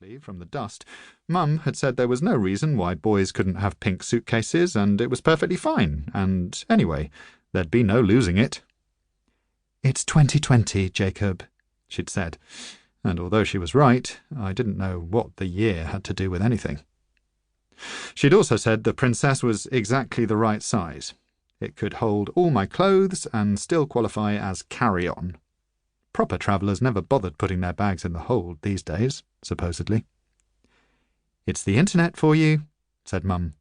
Frankly, from the dust, Mum had said there was no reason why boys couldn't have pink suitcases, and it was perfectly fine, and anyway, there'd be no losing it. "It's 2020, Jacob," she'd said, and although she was right, I didn't know what the year had to do with anything. She'd also said the princess was exactly the right size. It could hold all my clothes and still qualify as carry-on. Proper travellers never bothered putting their bags in the hold these days, supposedly. "It's the internet for you," said Mum.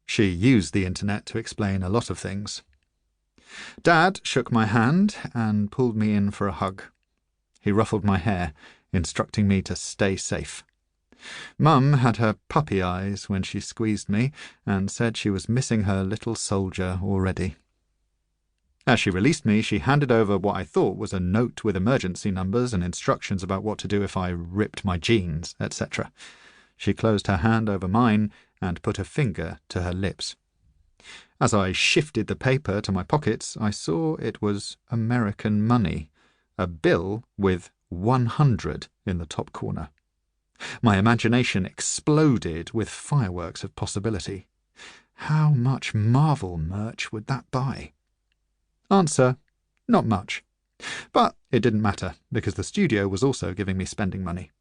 She used the internet to explain a lot of things. Dad shook my hand and pulled me in for a hug. He ruffled my hair, instructing me to stay safe. Mum had her puppy eyes when she squeezed me and said she was missing her little soldier already. As she released me, she handed over what I thought was a note with emergency numbers and instructions about what to do if I ripped my jeans, etc. She closed her hand over mine and put a finger to her lips. As I shifted the paper to my pockets, I saw it was American money, a bill with 100 in the top corner. My imagination exploded with fireworks of possibility. How much Marvel merch would that buy? Answer, not much. But it didn't matter, because the studio was also giving me spending money.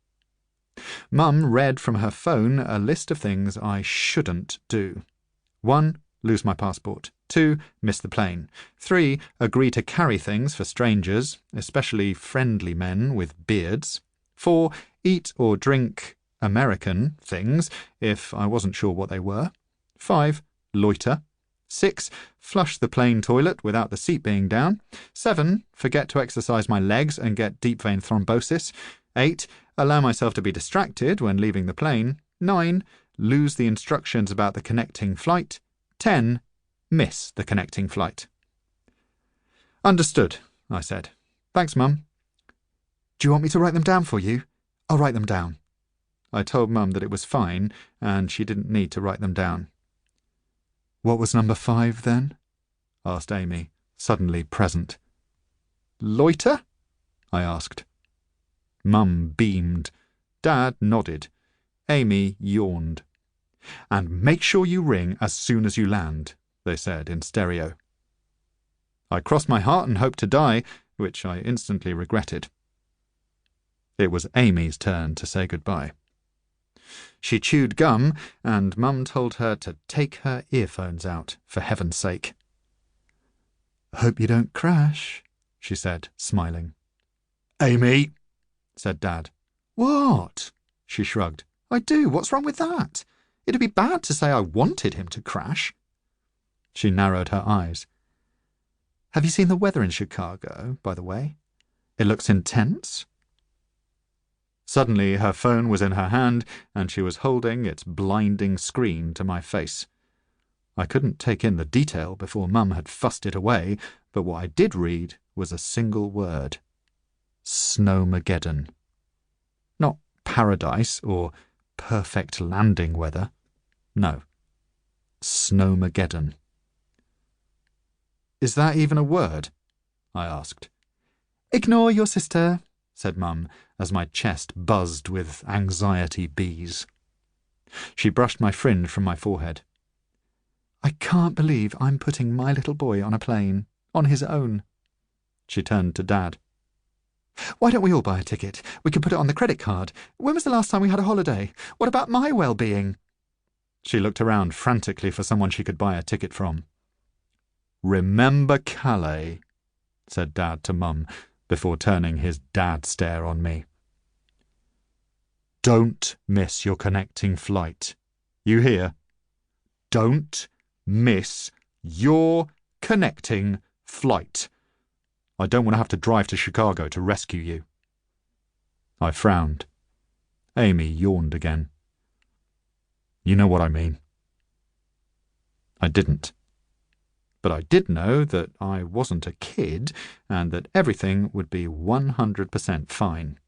Mum read from her phone a list of things I shouldn't do. 1. Lose my passport. 2. Miss the plane. 3. Agree to carry things for strangers, especially friendly men with beards. 4. Eat or drink American things, if I wasn't sure what they were. 5. Loiter. 6. Flush the plane toilet without the seat being down. 7. Forget to exercise my legs and get deep vein thrombosis. 8. Allow myself to be distracted when leaving the plane. 9. Lose the instructions about the connecting flight. 10. Miss the connecting flight. "Understood," I said. "Thanks, Mum." "Do you want me to write them down for you? I'll write them down." I told Mum that it was fine, and she didn't need to write them down. "What was number 5, then?" asked Amy, suddenly present. "Loiter?" I asked. Mum beamed. Dad nodded. Amy yawned. "And make sure you ring as soon as you land," they said in stereo. I crossed my heart and hoped to die, which I instantly regretted. It was Amy's turn to say goodbye. She chewed gum, and Mum told her to take her earphones out, for heaven's sake. "Hope you don't crash," she said, smiling. "Amy," said Dad. "What?" She shrugged. "I do. What's wrong with that? It'd be bad to say I wanted him to crash." She narrowed her eyes. "Have you seen the weather in Chicago, by the way? It looks intense." Suddenly her phone was in her hand, and she was holding its blinding screen to my face. I couldn't take in the detail before Mum had fussed it away, but what I did read was a single word. Snowmageddon. Not paradise or perfect landing weather. No. Snowmageddon. "Is that even a word?" I asked. "Ignore your sister," said Mum, as my chest buzzed with anxiety bees. She brushed my fringe from my forehead. "I can't believe I'm putting my little boy on a plane, on his own." She turned to Dad. "Why don't we all buy a ticket? We can put it on the credit card. When was the last time we had a holiday? What about my well-being?" She looked around frantically for someone she could buy a ticket from. "Remember Calais," said Dad to Mum, before turning his dad stare on me. "Don't miss your connecting flight. You hear? Don't miss your connecting flight. I don't want to have to drive to Chicago to rescue you." I frowned. Amy yawned again. "You know what I mean." I didn't. But I did know that I wasn't a kid and that everything would be 100% fine.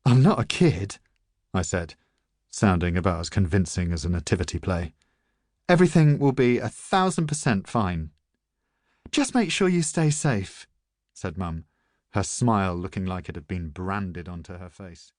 "I'm not a kid," I said, sounding about as convincing as a nativity play. "Everything will be 1,000% fine." "Just make sure you stay safe," said Mum, her smile looking like it had been branded onto her face.